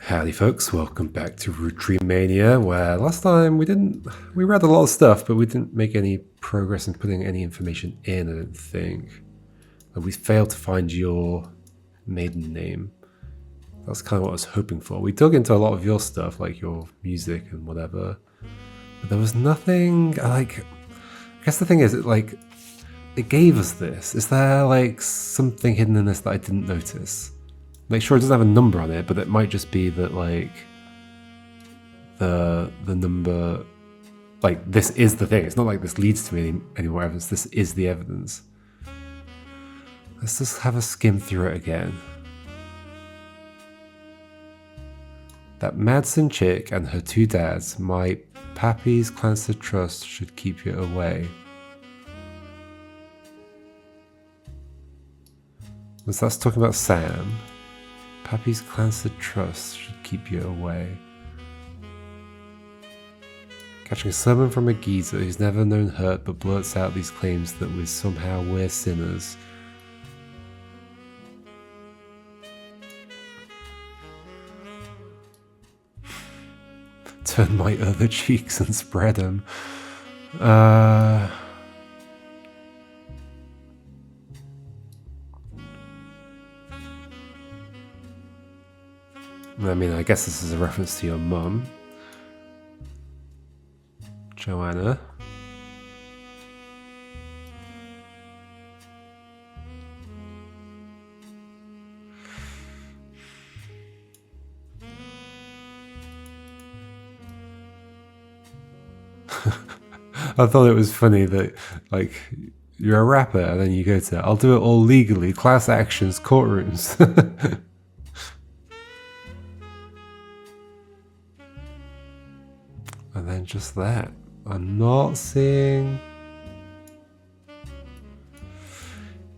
Howdy folks, welcome back to Roottreemania, where last time we read a lot of stuff, but we didn't make any progress in putting any information in, I don't think. And we failed to find your maiden name. That's kind of what I was hoping for. We dug into a lot of your stuff, like your music and whatever, but there was nothing, I guess the thing is, it gave us this. Is there, something hidden in this that I didn't notice? Sure, it doesn't have a number on it, but it might just be that, the number, this is the thing. It's not like this leads to any more evidence. This is the evidence. Let's just have a skim through it again. That Madsen chick and her two dads, my pappy's Clancy trust should keep you away. Was that talking about Sam? Pappy's Clancy trust should keep you away. Catching a sermon from a geezer who's never known hurt but blurts out these claims that somehow we're sinners. Turn my other cheeks and spread them. I mean, I guess this is a reference to your mum, Joanna. I thought it was funny that, you're a rapper and then you go to, I'll do it all legally, class actions, courtrooms. And then just that. I'm not seeing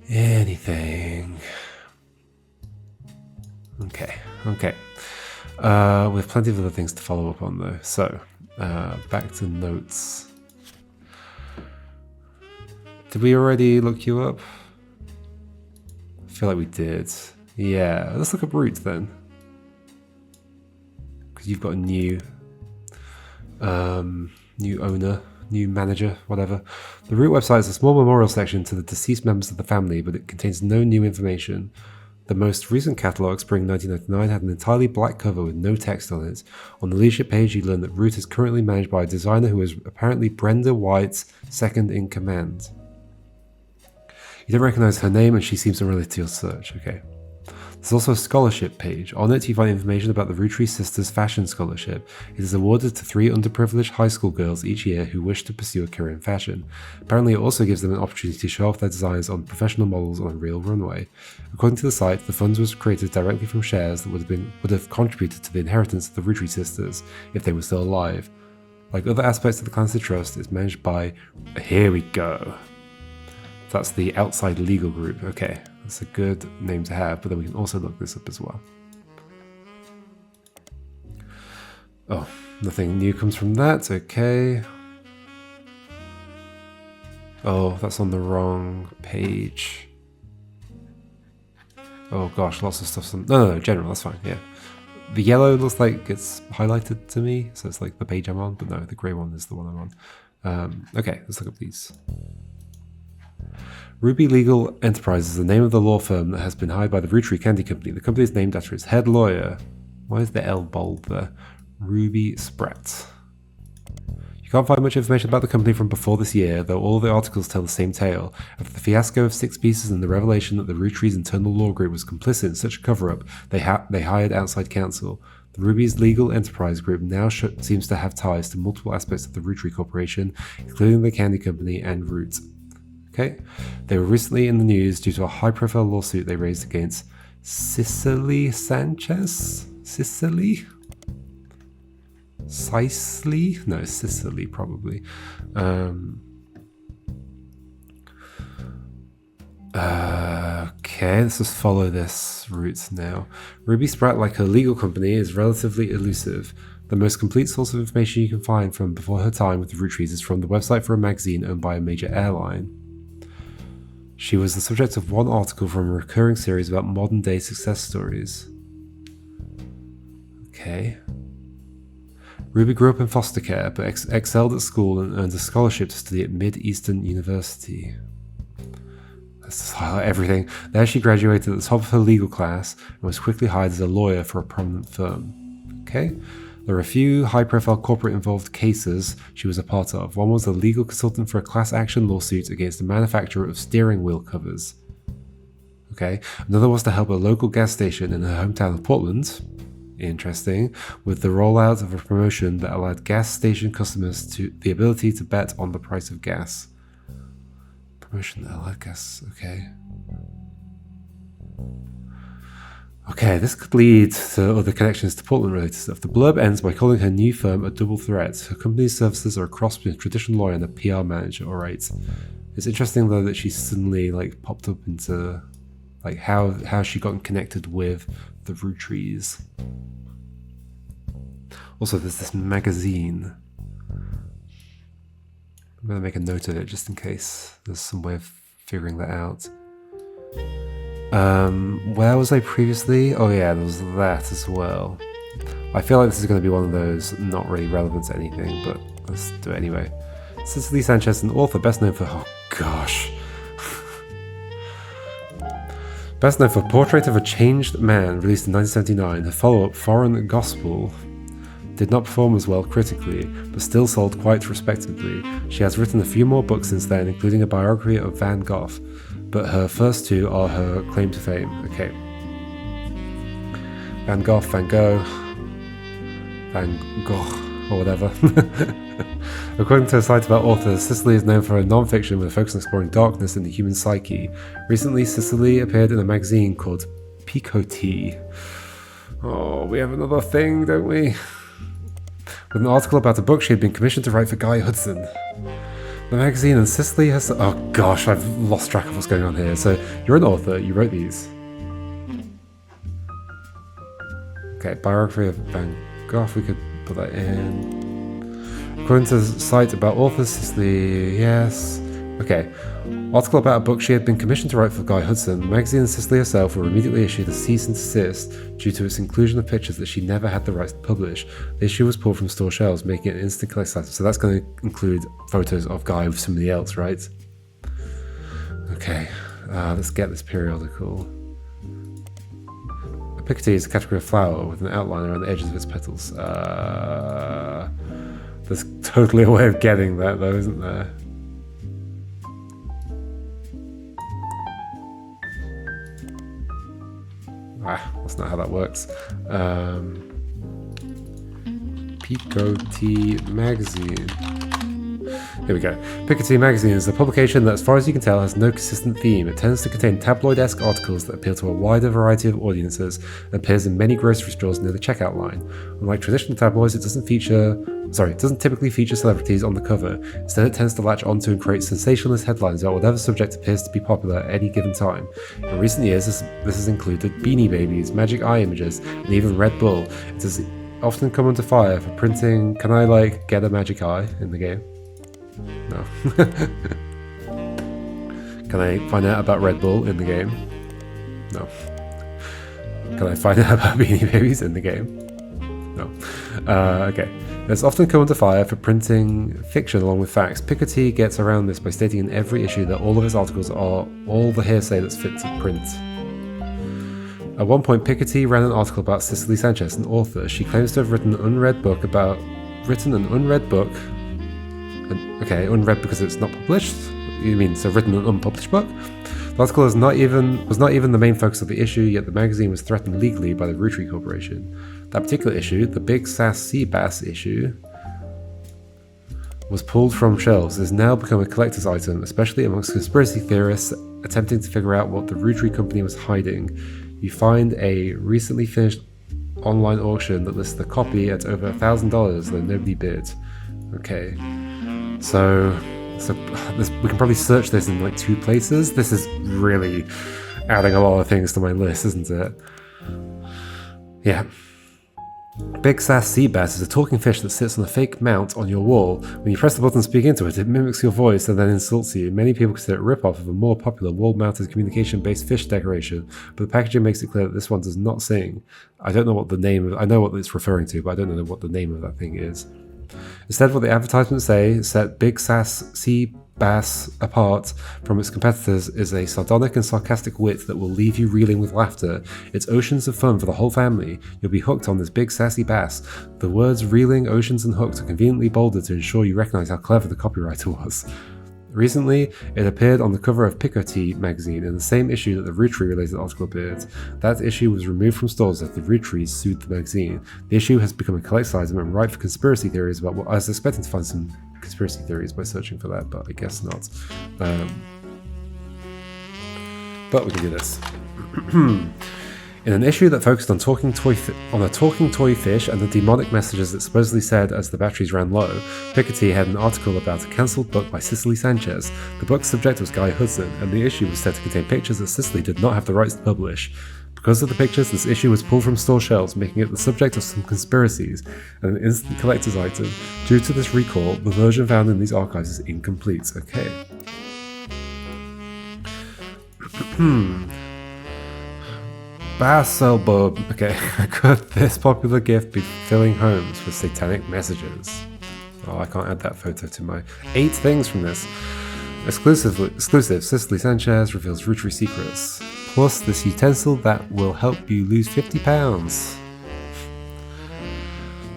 anything. Okay. We have plenty of other things to follow up on though. So, back to notes. Did we already look you up? I feel like we did. Yeah, let's look up Root then. Because you've got a new owner, new manager, whatever. The Root website is a small memorial section to the deceased members of the family, but it contains no new information. The most recent catalogue, spring 1999, had an entirely black cover with no text on it. On the leadership page, you learn that Root is currently managed by a designer who is apparently Brenda White's second in command. You don't recognise her name, and she seems unrelated to your search. Okay. There's also a scholarship page. On it, you find information about the Roottrees Sisters Fashion Scholarship. It is awarded to 3 underprivileged high school girls each year who wish to pursue a career in fashion. Apparently, it also gives them an opportunity to show off their designs on professional models on a real runway. According to the site, the funds was created directly from shares that would have contributed to the inheritance of the Roottree Sisters if they were still alive. Like other aspects of the Clancy Trust, it's managed by... Here we go. That's the outside legal group. Okay. That's a good name to have, but then we can also look this up as well. Oh, nothing new comes from that. Okay. Oh, that's on the wrong page. Oh gosh, lots of stuff's on... No, general, that's fine, yeah. The yellow looks like it's highlighted to me, so it's like the page I'm on, but no, the grey one is the one I'm on. Okay, let's look up these. Rubie Legal Enterprises is the name of the law firm that has been hired by the Roottree Candy Company. The company is named after its head lawyer. Why is the L bold there? Rubie Spratt. You can't find much information about the company from before this year, though all the articles tell the same tale. After the fiasco of 6 Pieces and the revelation that the Rootree's internal law group was complicit in such a cover-up, they hired outside counsel. The Rubie's legal enterprise group now seems to have ties to multiple aspects of the Roottree Corporation, including the Candy Company and Root. Okay. They were recently in the news due to a high-profile lawsuit they raised against Sisely Sanchez? Sisely? Sisely? No, Sisely probably. Okay, let's just follow this route now. Rubie Spratt, like her legal company, is relatively elusive. The most complete source of information you can find from before her time with the Roottrees is from the website for a magazine owned by a major airline. She was the subject of one article from a recurring series about modern-day success stories. Okay. Rubie grew up in foster care, but excelled at school and earned a scholarship to study at MidEastern University. Let's just highlight everything. There she graduated at the top of her legal class and was quickly hired as a lawyer for a prominent firm. Okay? There are a few high-profile corporate-involved cases she was a part of. One was a legal consultant for a class action lawsuit against the manufacturer of steering wheel covers. Okay? Another was to help a local gas station in her hometown of Portland. Interesting. With the rollout of a promotion that allowed gas station customers to the ability to bet on the price of gas. Promotion that allowed gas. Okay. Okay, this could lead to other connections to Portland-related stuff. The blurb ends by calling her new firm a double threat. Her company's services are a cross between a traditional lawyer and a PR manager. All right. It's interesting though that she suddenly popped up into how she got connected with the Roottrees. Also, there's this magazine. I'm going to make a note of it just in case there's some way of figuring that out. Where was I previously? Oh yeah, there was that as well. I feel like this is going to be one of those not really relevant to anything, but let's do it anyway. Sisely Sanchez, an author best known for... Oh gosh. Best known for Portrait of a Changed Man, released in 1979. Her follow-up, Foreign Gospel, did not perform as well critically, but still sold quite respectably. She has written a few more books since then, including a biography of Van Gogh, but her first two are her claim to fame. Okay. Van Gogh, Van Gogh, Van Gogh, or whatever. According to a site about authors, Sisely is known for her non-fiction with a focus on exploring darkness in the human psyche. Recently, Sisely appeared in a magazine called Picotee. Oh, we have another thing, don't we? With an article about a book she had been commissioned to write for Guy Hudson. The magazine and Sisely has... Oh gosh, I've lost track of what's going on here. So, you're an author, you wrote these. Okay, biography of Van Gogh, we could put that in. According to the site about authors, Sisely, yes. Okay. Article about a book she had been commissioned to write for Guy Hudson. The magazine and Sisely herself were immediately issued a cease and desist due to its inclusion of pictures that she never had the rights to publish. The issue was pulled from store shelves, making it an instant collect item. So that's going to include photos of Guy with somebody else, right? Okay. Let's get this periodical. A Picotee is a category of flower with an outline around the edges of its petals. There's totally a way of getting that though, isn't there? That's not how that works. Picotee magazine. Here we go. Picotee magazine is a publication that, as far as you can tell, has no consistent theme. It tends to contain tabloid-esque articles that appeal to a wider variety of audiences and appears in many grocery stores near the checkout line. Unlike traditional tabloids, it doesn't typically feature celebrities on the cover. Instead, it tends to latch onto and create sensationalist headlines about whatever subject appears to be popular at any given time. In recent years, this has included Beanie Babies, Magic Eye images, and even Red Bull. It has often come under fire for printing, "Can I get a Magic Eye" in the game? No. Can I find out about Red Bull in the game? No. Can I find out about Beanie Babies in the game? No. Okay. It's often come under fire for printing fiction along with facts. Picotee gets around this by stating in every issue that all of its articles are all the hearsay that's fit to print. At one point, Picotee ran an article about Sisely Sanchez, an author. She claims to have written an unread book. Unread because it's not published? You mean, so written an unpublished book? The article was not even the main focus of the issue, yet the magazine was threatened legally by the Roottree Corporation. That particular issue, the Big Sass Sea Bass issue, was pulled from shelves. It has now become a collector's item, especially amongst conspiracy theorists attempting to figure out what the Roottree company was hiding. You find a recently finished online auction that lists the copy at over $1,000, though nobody bid. Okay, so we can probably search this in 2 places. This is really adding a lot of things to my list, isn't it? Yeah. Big Sass Sea Bass is a talking fish that sits on a fake mount on your wall. When you press the button and speak into it, it mimics your voice and then insults you. Many people consider it a rip-off of a more popular wall-mounted communication-based fish decoration, but the packaging makes it clear that this one does not sing. I don't know what the name of... I know what it's referring to, but I don't know what the name of that thing is. Instead, what the advertisements say set Big Sass Sea Bass apart from its competitors is a sardonic and sarcastic wit that will leave you reeling with laughter. It's oceans of fun for the whole family. You'll be hooked on this big sassy bass. The words reeling, oceans and hooked are conveniently bolded to ensure you recognize how clever the copywriter was. Recently, it appeared on the cover of Picotee magazine in the same issue that the Roottrees related article appeared. That issue was removed from stores after the Roottrees sued the magazine. The issue has become a collector's item and ripe for conspiracy theories about what I was expecting to find some conspiracy theories by searching for that, but I guess not. But we can do this. In an issue that focused on a talking toy fish and the demonic messages it supposedly said as the batteries ran low, Picotee had an article about a cancelled book by Sisely Sanchez. The book's subject was Guy Hudson, and the issue was said to contain pictures that Sisely did not have the rights to publish. Because of the pictures, this issue was pulled from store shelves, making it the subject of some conspiracies and an instant collector's item. Due to this recall, the version found in these archives is incomplete. Okay. Baselbub. Okay, could this popular gift be filling homes with satanic messages? Oh, I can't add that photo to my 8 things from this. Exclusive, Sisely Sanchez reveals Roottree secrets. Plus this utensil that will help you lose 50 pounds.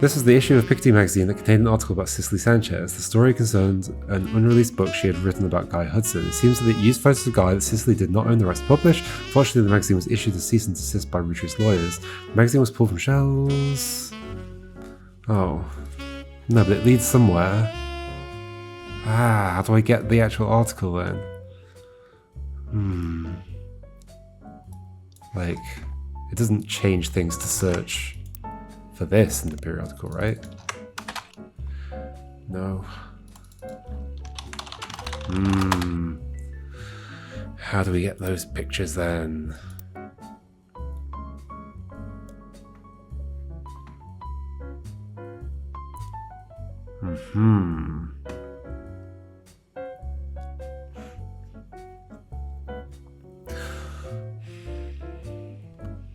This is the issue of Picotee magazine that contained an article about Sisely Sanchez. The story concerned an unreleased book she had written about Guy Hudson. It seems that it used photos of Guy that Sisely did not own the rights to publish. Fortunately, the magazine was issued a cease and desist by Rootree's lawyers. The magazine was pulled from shelves. Oh. No, but it leads somewhere. Ah, how do I get the actual article then? Like, it doesn't change things to search for this in the periodical, right? No. How do we get those pictures then?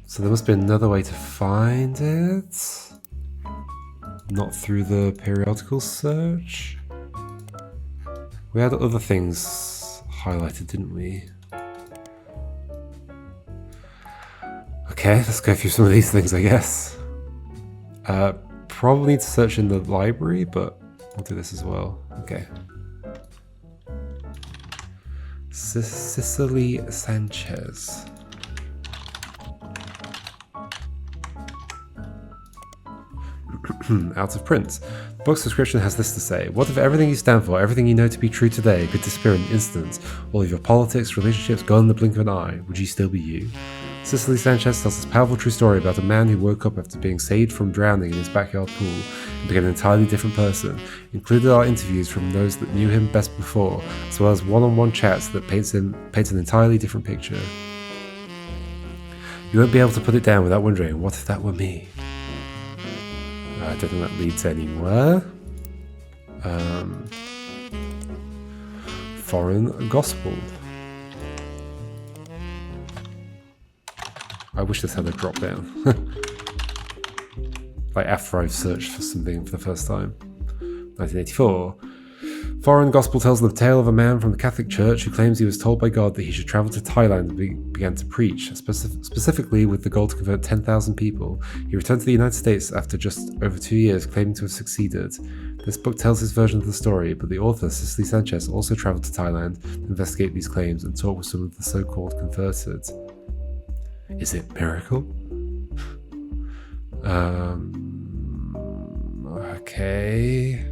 So there must be another way to find it. Not through the periodical search. We had other things highlighted, didn't we? Okay, let's go through some of these things, I guess. Probably need to search in the library, but we'll do this as well. Okay. Sisely Sanchez. Out of print. The book's description has this to say: what if everything you stand for, everything you know to be true today, could disappear in an instant? All of your politics, relationships gone in the blink of an eye. Would you still be you? Sisely Sanchez tells this powerful true story about a man who woke up after being saved from drowning in his backyard pool and became an entirely different person. Included are interviews from those that knew him best before, as well as one-on-one chats that paints an entirely different picture. You won't be able to put it down without wondering, what if that were me? I don't think that leads anywhere. Foreign gospel. I wish this had a drop down. Like after I've searched for something for the first time. 1984. Foreign Gospel tells the tale of a man from the Catholic Church who claims he was told by God that he should travel to Thailand and began to preach, specifically with the goal to convert 10,000 people. He returned to the United States after just over 2 years, claiming to have succeeded. This book tells his version of the story, but the author, Sisely Sanchez, also traveled to Thailand to investigate these claims and talk with some of the so-called converted. Is it miracle? Okay.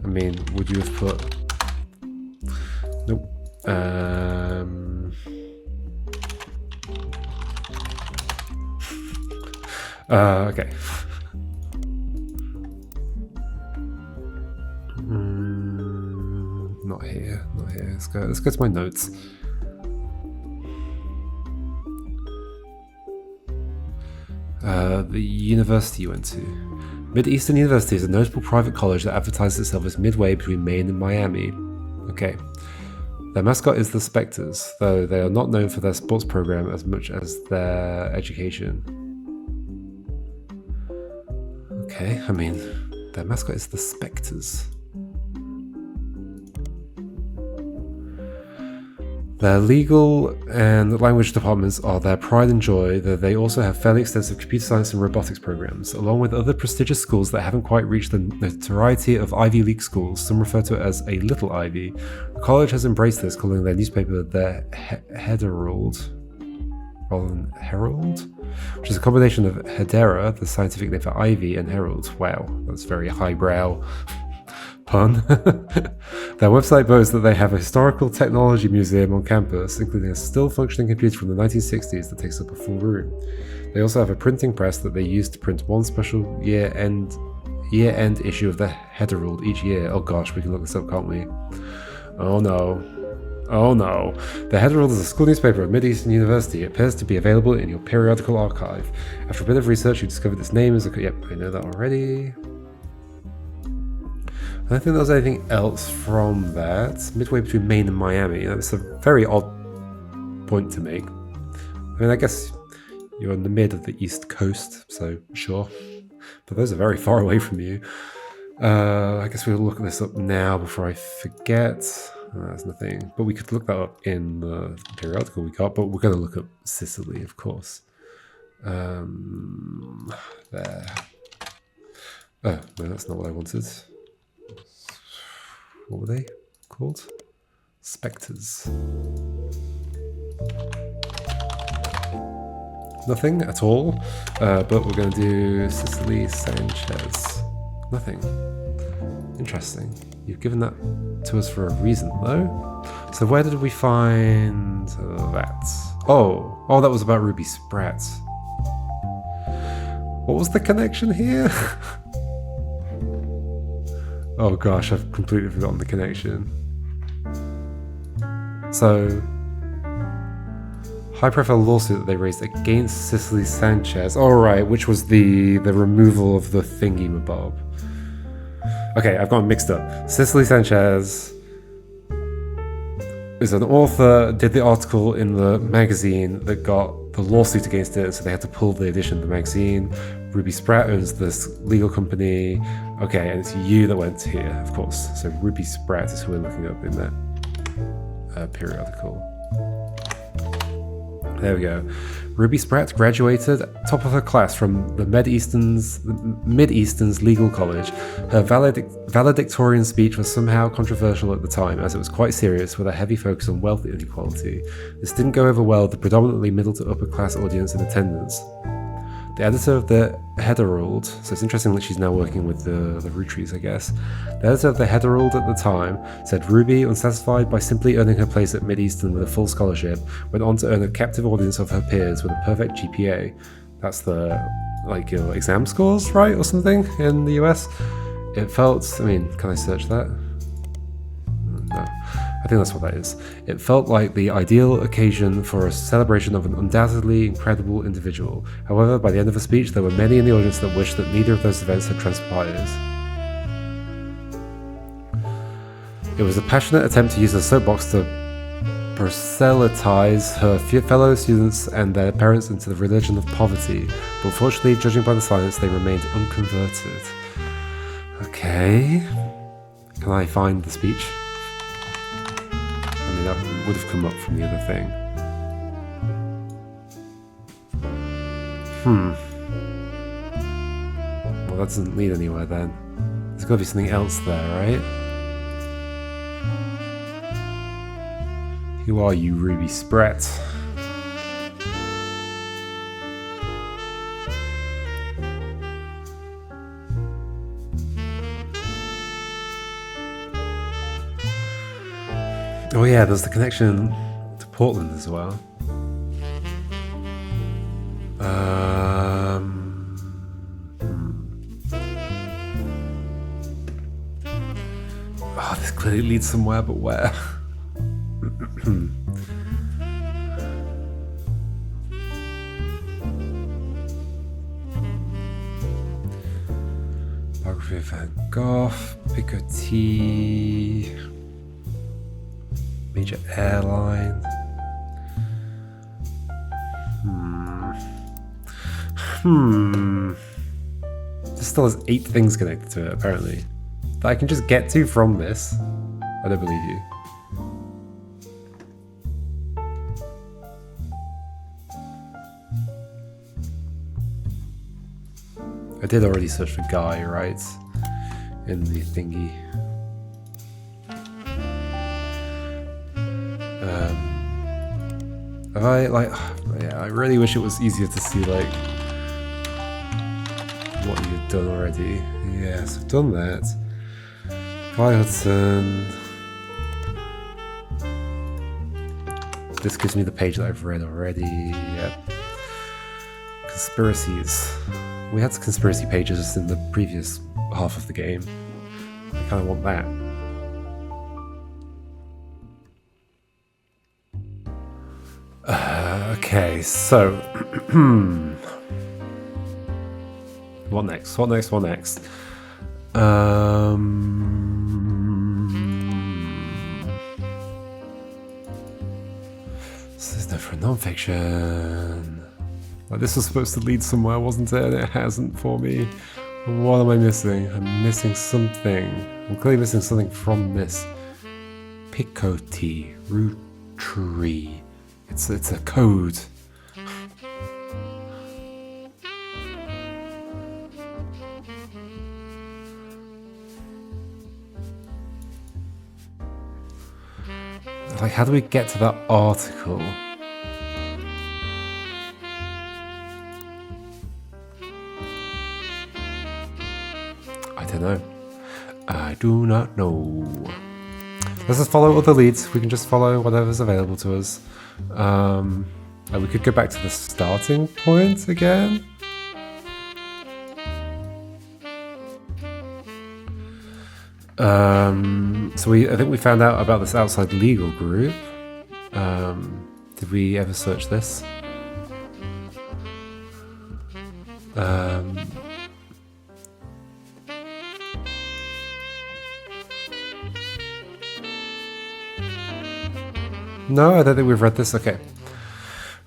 I mean, would you have put... Nope. Okay. Not here, not here. Let's Let's go to my notes. The university you went to. MidEastern University is a notable private college that advertises itself as midway between Maine and Miami. Okay. Their mascot is the Spectres, though they are not known for their sports program as much as their education. Okay, I mean, their mascot is the Spectres. Their legal and language departments are their pride and joy, though they also have fairly extensive computer science and robotics programs. Along with other prestigious schools that haven't quite reached the notoriety of Ivy League schools, some refer to it as a Little Ivy. The college has embraced this, calling their newspaper their Herald, rather than Herald, which is a combination of Hedera, the scientific name for ivy, and Herald. Wow, that's very highbrow pun. Their website boasts that they have a historical technology museum on campus, including a still functioning computer from the 1960s that takes up a full room. They also have a printing press that they use to print one special year-end issue of the Herald each year. Oh gosh, we can look this up, can't we? Oh no. Oh no. The Herald is a school newspaper at MidEastern University. It appears to be available in your periodical archive. After a bit of research, you discovered its name is a... Yep, I know that already. I don't think there was anything else from that. Midway between Maine and Miami. That's a very odd point to make. I mean, I guess you're in the mid of the East Coast, so sure. But those are very far away from you. I guess we'll look this up now before I forget. There's nothing. But we could look that up in the periodical we got, but we're going to look up Sisely, of course. There. Oh, no, that's not what I wanted. What were they called? Spectres. Nothing at all, but we're going to do Sisely Sanchez. Nothing. Interesting. You've given that to us for a reason, though. So where did we find that? Oh, that was about Rubie Spratt. What was the connection here? Oh gosh, I've completely forgotten the connection. So, high-profile lawsuit that they raised against Sisely Sanchez. Oh right, which was the removal of the thingy-mabob. Okay, I've gotten mixed up. Sisely Sanchez is an author, did the article in the magazine that got the lawsuit against it, so they had to pull the edition of the magazine. Rubie Spratt owns this legal company. Okay, and it's you that went here, of course. So Rubie Spratt is who we're looking up in that periodical. There we go. Rubie Spratt graduated top of her class from the MidEastern's Legal College. Her valedictorian speech was somehow controversial at the time, as it was quite serious, with a heavy focus on wealth inequality. This didn't go over well with the predominantly middle to upper class audience in attendance. The editor of the Herald, so it's interesting that she's now working with the Roottrees, I guess. The editor of the Herald at the time said Rubie, unsatisfied by simply earning her place at MidEastern with a full scholarship, went on to earn a captive audience of her peers with a perfect GPA. That's the, like, your exam scores, right, or something in the US? It felt, I mean, can I search that? No. I think that's what that is. It felt like the ideal occasion for a celebration of an undoubtedly incredible individual. However, by the end of the speech, there were many in the audience that wished that neither of those events had transpired. It was a passionate attempt to use a soapbox to proselytize her fellow students and their parents into the religion of poverty, but unfortunately, judging by the silence, they remained unconverted. Okay. Can I find the speech? I mean, that would have come up from the other thing. Well, that doesn't lead anywhere then. There's got to be something else there, right? Who are you, Rubie Spratt? Oh yeah, there's the connection to Portland as well. Oh, this clearly leads somewhere, but where? Biography of Van Gogh, Picotee, major airline. This still has 8 things connected to it, apparently, that I can just get to from this. I don't believe you. I did already search for Guy, right? In the thingy. Have I, like, yeah, I really wish it was easier to see, like, what you've done already. Yes, I've done that. Hi, Hudson. This gives me the page that I've read already. Yep. Conspiracies. We had conspiracy pages in the previous half of the game. I kind of want that. Okay, so what next? What next? What next? This is no for non-fiction. Like, this was supposed to lead somewhere, wasn't it? And it hasn't for me. What am I missing? I'm missing something. I'm clearly missing something from this. Picotee, Roottrie. It's a code. Like, how do we get to that article? I don't know. I do not know. Let's just follow other leads. We can just follow whatever's available to us. We could go back to the starting point again. So I think we found out about this outside legal group. Did we ever search this? No, I don't think we've read this. Okay.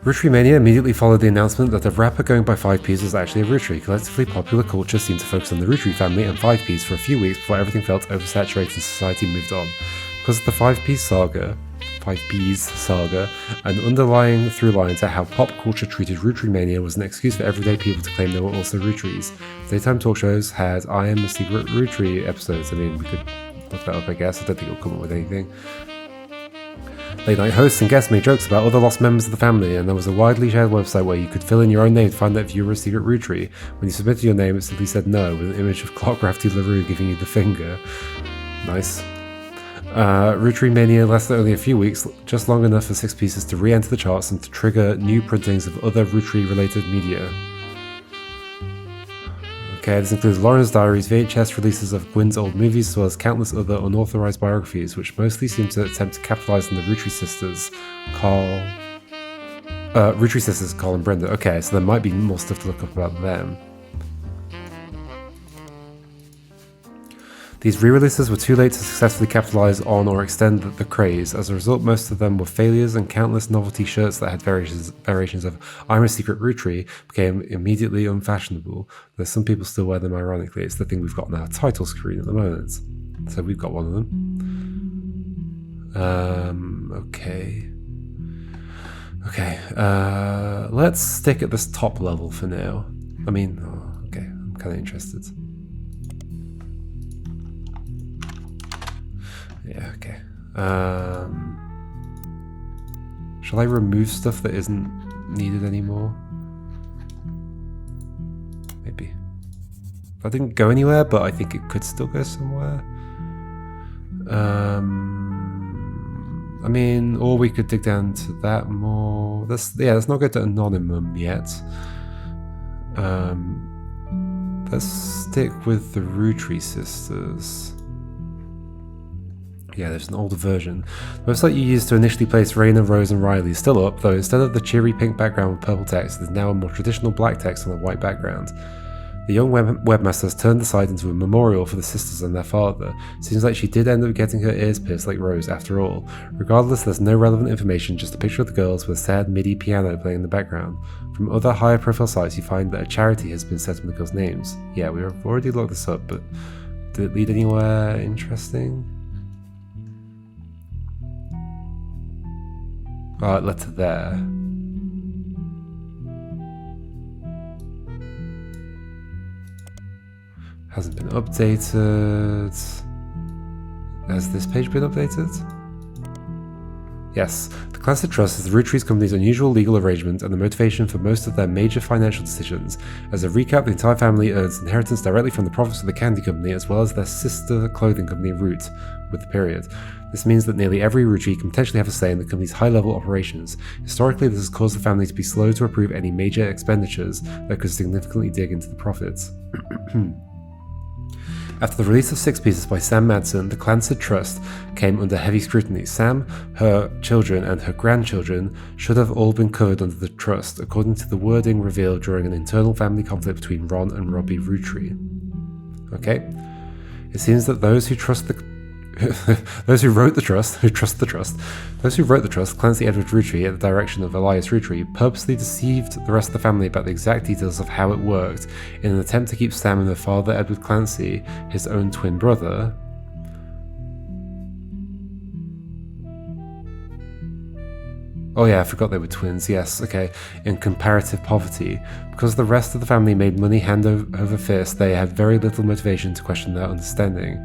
Roottreemania immediately followed the announcement that the rapper going by 5Ps was actually a Roottrie. Collectively, popular culture seemed to focus on the Roottrie family and 5Ps for a few weeks before everything felt oversaturated and society moved on. Because of the 5Ps saga, an underlying through line to how pop culture treated Roottreemania was an excuse for everyday people to claim they were also Roottries. Daytime talk shows had I Am a Secret Roottrie episodes. I mean, we could look that up, I guess. I don't think it'll come up with anything. Late night hosts and guests made jokes about other lost members of the family, and there was a widely shared website where you could fill in your own name to find out if you were a secret Roottrie. When you submitted your name, it simply said no, with an image of Clark Rafferty LaRue giving you the finger. Nice. Roottreemania lasted only a few weeks, just long enough for 6 pieces to re-enter the charts and to trigger new printings of other Roottrie-related media. Okay, this includes Lauren's diaries, VHS releases of Gwyn's old movies, as well as countless other unauthorized biographies, which mostly seem to attempt to capitalize on the Roottrie sisters, Carl and Brenda. Okay, so there might be more stuff to look up about them. These re-releases were too late to successfully capitalize on or extend the craze. As a result, most of them were failures, and countless novelty shirts that had variations of I'm a secret Roottrie became immediately unfashionable. Though some people still wear them ironically. It's the thing we've got on our title screen at the moment. So we've got one of them. Okay. Let's stick at this top level for now. I mean, okay, I'm kind of interested. Yeah, okay. Shall I remove stuff that isn't needed anymore? Maybe. I didn't go anywhere, but I think it could still go somewhere. I mean, or we could dig down to that more. Let's not go to Anonymom yet. Let's stick with the Roottrie sisters. Yeah, there's an older version. The website you used to initially place Raina, Rose, and Riley is still up, though instead of the cheery pink background with purple text, there's now a more traditional black text on a white background. The young webmaster has turned the site into a memorial for the sisters and their father. Seems like she did end up getting her ears pierced like Rose after all. Regardless, there's no relevant information, just a picture of the girls with a sad MIDI piano playing in the background. From other higher profile sites, you find that a charity has been set in the girls' names. Yeah, we've already looked this up, but did it lead anywhere interesting? Oh, it led to there. Hasn't been updated. Has this page been updated? Yes. The Clansted Trust is the Roottrees company's unusual legal arrangement and the motivation for most of their major financial decisions. As a recap, the entire family earns inheritance directly from the profits of the candy company as well as their sister clothing company Root, with the period. This means that nearly every Rootree can potentially have a say in the company's high-level operations. Historically, this has caused the family to be slow to approve any major expenditures that could significantly dig into the profits. After the release of 6 pieces by Sam Madsen, the Clansted Trust came under heavy scrutiny. Sam, her children, and her grandchildren should have all been covered under the trust, according to the wording revealed during an internal family conflict between Ron and Rubie Roottree. Okay? It seems that those who trust the those who wrote the trust, Clancy Edward Roottrie at the direction of Elias Roottree, purposely deceived the rest of the family about the exact details of how it worked in an attempt to keep Sam and her father, Edward Clancy, his own twin brother, oh yeah, I forgot they were twins, yes, okay, in comparative poverty. Because the rest of the family made money hand over fist, they had very little motivation to question their understanding.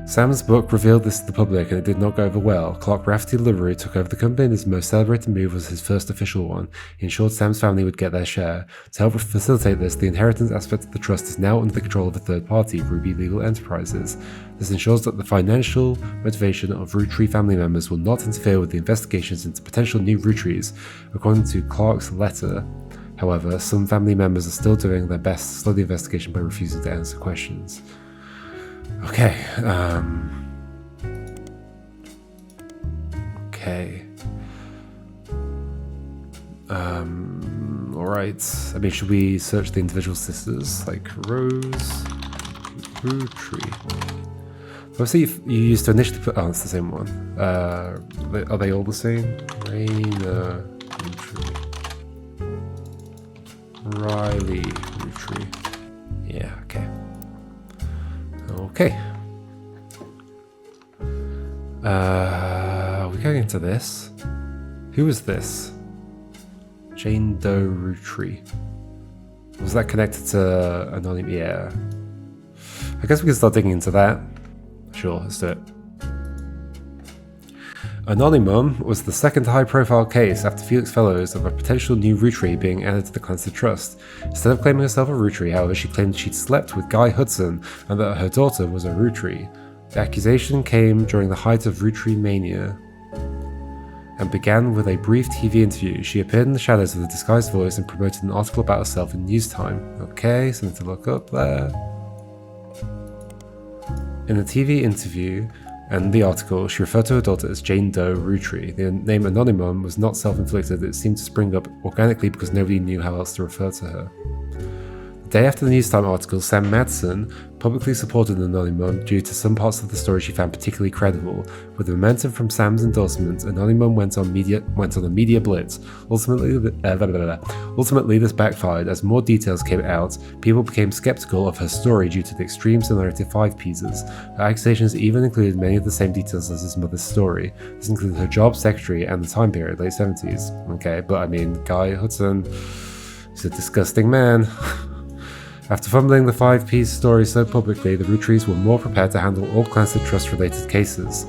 Sam's book revealed this to the public and it did not go over well. Clark Rafferty LaRue took over the company and his most celebrated move was his first official one. He ensured Sam's family would get their share. To help facilitate this, the inheritance aspect of the trust is now under the control of a third party, Rubie Legal Enterprises. This ensures that the financial motivation of Roottree family members will not interfere with the investigations into potential new Roottrees, according to Clark's letter. However, some family members are still doing their best to slow the investigation by refusing to answer questions. Okay, alright. I mean, should we search the individual sisters? Like Rose, Roottree. Obviously, you used to initially put... Oh, it's the same one. Are they all the same? Raina, Roottree. Riley, Roottree. Yeah, okay. Okay. Are we going into this? Who is this? Jane Doe Roottrie. Was that connected to Anonymom? Yeah. I guess we can start digging into that. Sure, let's do it. Anonymom was the second high-profile case after Felix Fellows of a potential new Roottree being added to the Clansted Trust. Instead of claiming herself a Roottree, however, she claimed she'd slept with Guy Hudson and that her daughter was a Roottree. The accusation came during the height of Roottreemania and began with a brief TV interview. She appeared in the shadows with a disguised voice and promoted an article about herself in News Time. Okay, something to look up there. In the TV interview and the article, she referred to her daughter as Jane Doe Roottree. The name Anonymom was not self-inflicted, it seemed to spring up organically because nobody knew how else to refer to her. The day after the News Time article, Sam Madsen publicly supported Anonymom due to some parts of the story she found particularly credible. With the momentum from Sam's endorsement, Anonymom went on a media blitz. Ultimately, this backfired. As more details came out, people became skeptical of her story due to the extreme similarity of 5 pieces. Her accusations even included many of the same details as his mother's story. This included her job, secretary, and the time period, late 70s. Okay, but I mean, Guy Hudson is a disgusting man. After fumbling the 5-piece story so publicly, the Roottrees were more prepared to handle all Clansted Trust-related cases.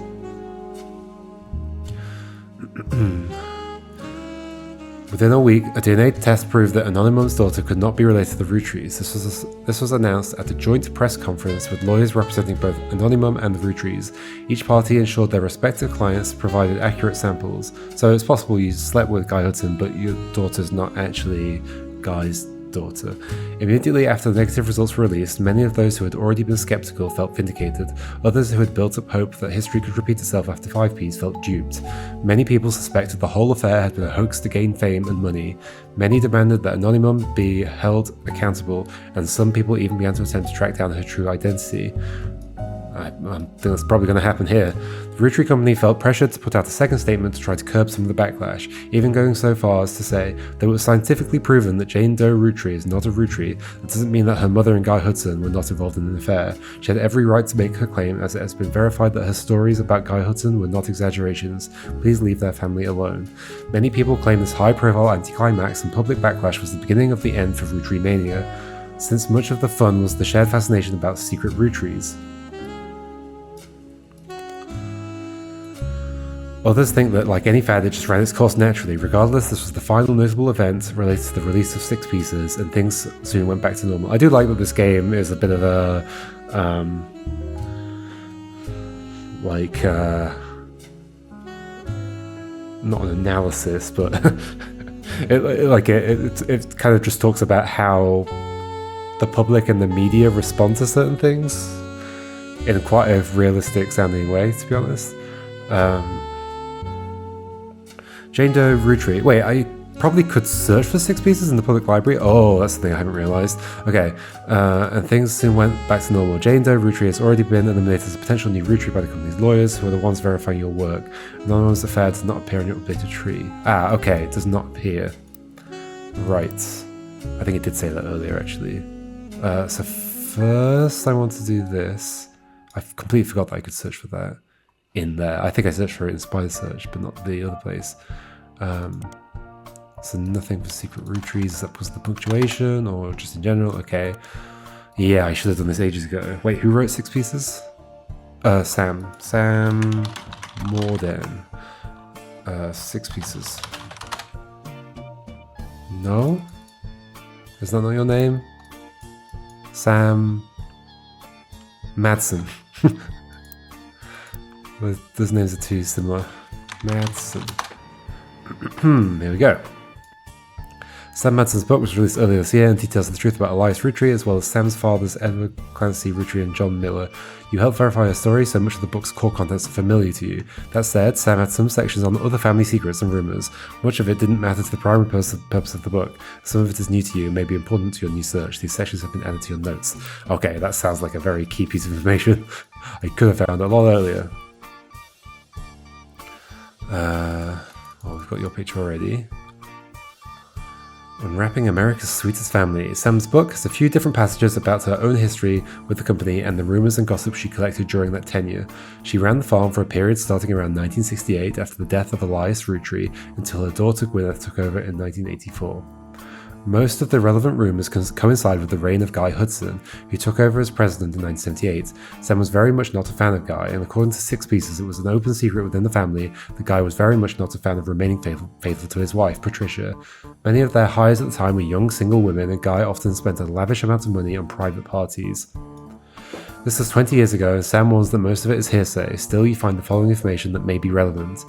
Within a week, a DNA test proved that Anonymom's daughter could not be related to the Rootrees. This was announced at a joint press conference with lawyers representing both Anonymom and the Rootrees. Each party ensured their respective clients provided accurate samples. So it's possible you slept with Guy Hudson, but your daughter's not actually Guy's daughter. Immediately after the negative results were released, many of those who had already been skeptical felt vindicated. Others who had built up hope that history could repeat itself after 5Ps felt duped. Many people suspected the whole affair had been a hoax to gain fame and money. Many demanded that Anonymom be held accountable, and some people even began to attempt to track down her true identity. I think that's probably going to happen here. The Roottree company felt pressured to put out a second statement to try to curb some of the backlash, even going so far as to say that it was scientifically proven that Jane Doe Roottrie is not a Roottree. That doesn't mean that her mother and Guy Hudson were not involved in an affair. She had every right to make her claim, as it has been verified that her stories about Guy Hudson were not exaggerations. Please leave their family alone. Many people claim this high-profile anticlimax and public backlash was the beginning of the end for Roottreemania, since much of the fun was the shared fascination about secret Roottrees. Others think that, like any fad, it just ran its course naturally. Regardless, this was the final notable event related to the release of 6 pieces, and things soon went back to normal. I do like that this game is a bit of a, not an analysis, but it kind of just talks about how the public and the media respond to certain things in quite a realistic sounding way, to be honest. Jane Doe Roottree. Wait, I probably could search for 6 pieces in the public library. Oh, that's the thing I haven't realised. Okay, and things soon went back to normal. Jane Doe Roottree has already been eliminated as a potential new Roottree by the company's lawyers, who are the ones verifying your work. Anonymous affair does not appear on your updated tree. Ah, okay, it does not appear. Right. I think it did say that earlier, actually. So first I want to do this. I completely forgot that I could search for that in there. I think I searched for it in Spider Search, but not the other place. So nothing for secret Rootrees except because of the punctuation or just in general. Okay. Yeah, I should have done this ages ago. Wait, who wrote 6 pieces? Sam Morden. 6 pieces. No? Is that not your name? Sam Madsen. Those names are too similar. Madsen. Here we go. Sam Madsen's book was released earlier this year and details the truth about Elias Roottree, as well as Sam's fathers, Edward Clancy Roottree and John Miller. You helped verify her story, so much of the book's core contents are familiar to you. That said, Sam had some sections on other family secrets and rumours. Much of it didn't matter to the primary purpose of the book. Some of it is new to you and may be important to your new search. These sections have been added to your notes. Okay, that sounds like a very key piece of information. I could have found it a lot earlier. We've got your picture already. Unwrapping America's Sweetest Family. Sam's book has a few different passages about her own history with the company and the rumours and gossip she collected during that tenure. She ran the farm for a period starting around 1968 after the death of Elias Roottree until her daughter Gwyneth took over in 1984. Most of the relevant rumours coincide with the reign of Guy Hudson, who took over as president in 1978. Sam was very much not a fan of Guy, and according to 6 pieces, it was an open secret within the family that Guy was very much not a fan of remaining faithful to his wife, Patricia. Many of their hires at the time were young single women, and Guy often spent a lavish amount of money on private parties. This was 20 years ago, and Sam warns that most of it is hearsay. Still, you find the following information that may be relevant.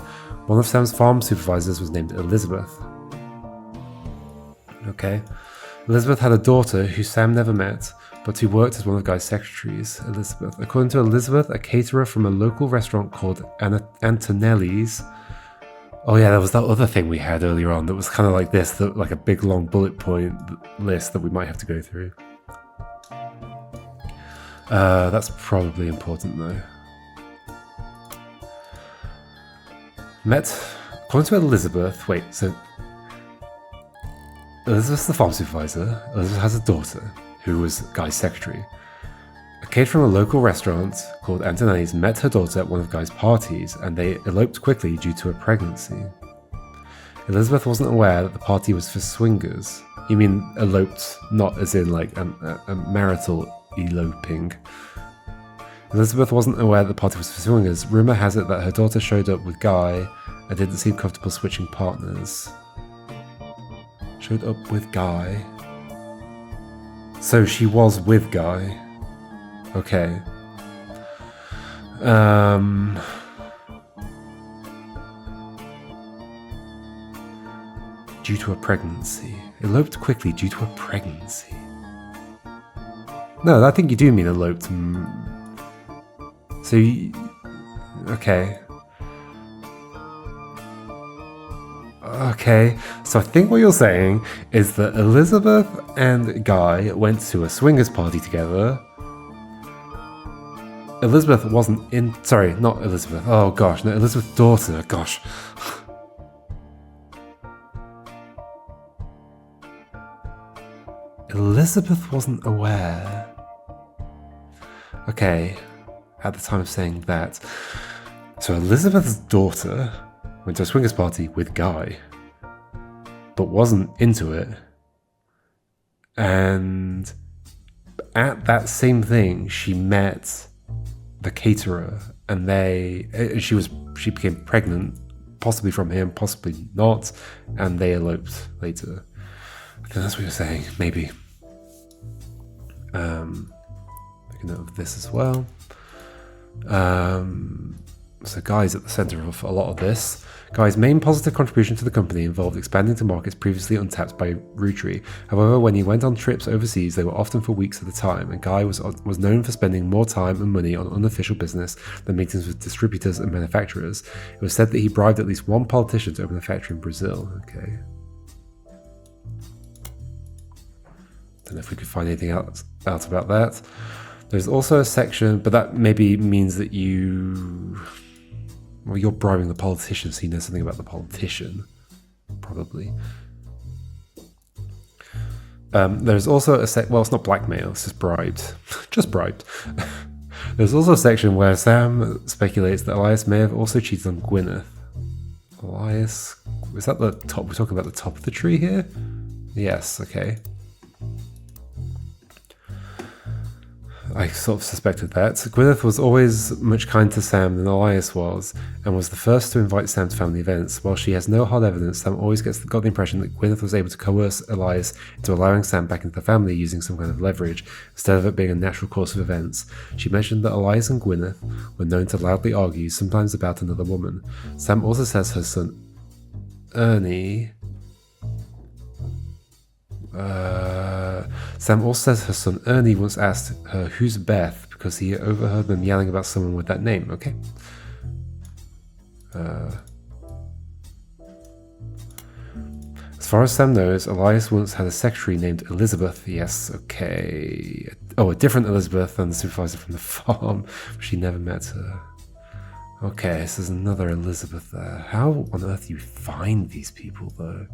One of Sam's farm supervisors was named Elizabeth. Okay. Elizabeth had a daughter who Sam never met, but who worked as one of Guy's secretaries. Elizabeth. According to Elizabeth, a caterer from a local restaurant called Antonelli's. Oh yeah, there was that other thing we had earlier on that was kind of like this, like a big long bullet point list that we might have to go through. That's probably important though. According to Elizabeth, Elizabeth's the farm supervisor. Elizabeth has a daughter, who was Guy's secretary. A kid from a local restaurant called Antonelli's met her daughter at one of Guy's parties, and they eloped quickly due to a pregnancy. Elizabeth wasn't aware that the party was for swingers. You mean eloped, not as in like a marital eloping. Elizabeth wasn't aware that the party was for swingers. Rumour has it that her daughter showed up with Guy and didn't seem comfortable switching partners. Showed up with Guy. So she was with Guy. Okay. due to a pregnancy. Eloped quickly due to a pregnancy. No, I think you do mean eloped. So, okay. Okay, so I think what you're saying is that Elizabeth and Guy went to a swingers party together. Elizabeth wasn't in... Sorry, not Elizabeth. Oh, gosh. No, Elizabeth's daughter. Gosh. Elizabeth wasn't aware. Okay, at the time of saying that. So Elizabeth's daughter went to a swingers party with Guy, but wasn't into it. And at that same thing, she met the caterer, and she became pregnant, possibly from him, possibly not, and they eloped later. I think that's what you're saying, maybe. Make a note of this as well. So Guy's at the center of a lot of this. Guy's main positive contribution to the company involved expanding to markets previously untapped by Roottrie. However, when he went on trips overseas, they were often for weeks at a time, and Guy was known for spending more time and money on unofficial business than meetings with distributors and manufacturers. It was said that he bribed at least one politician to open a factory in Brazil. Okay. Don't know if we could find anything out about that. There's also a section, but that maybe means that you're bribing the politician, so you know something about the politician, probably. There's also a well, it's not blackmail, it's just bribed. Just bribed. There's also a section where Sam speculates that Elias may have also cheated on Gwyneth. Elias, is that the top? We're talking about the top of the tree here? Yes, okay. I sort of suspected that. Gwyneth was always much kinder to Sam than Elias was, and was the first to invite Sam to family events. While she has no hard evidence, Sam always got the impression that Gwyneth was able to coerce Elias into allowing Sam back into the family using some kind of leverage, instead of it being a natural course of events. She mentioned that Elias and Gwyneth were known to loudly argue, sometimes about another woman. Sam also says her son Ernie... Sam also says her son Ernie once asked her who's Beth because he overheard them yelling about someone with that name. Okay. As far as Sam knows, Elias once had a secretary named Elizabeth. Yes, okay. Oh, a different Elizabeth than the supervisor from the farm. She never met her. Okay, so there's another Elizabeth there. How on earth do you find these people, though?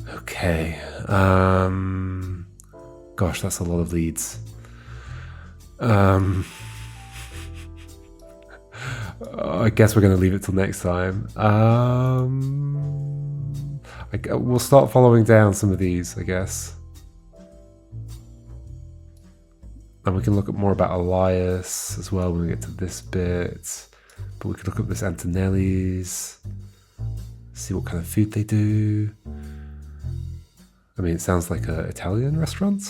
Okay. Gosh, that's a lot of leads. I guess we're going to leave it till next time. We'll start following down some of these, I guess. And we can look at more about Elias as well when we get to this bit. But we could look at this Antonelli's, see what kind of food they do. I mean, it sounds like an Italian restaurant.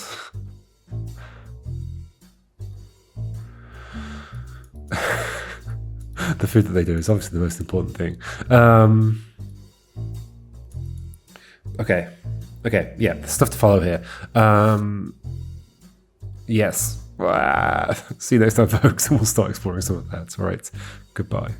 The food that they do is obviously the most important thing. Okay, yeah, there's stuff to follow here. Yes. See you next time, folks, and we'll start exploring some of that. All right, goodbye.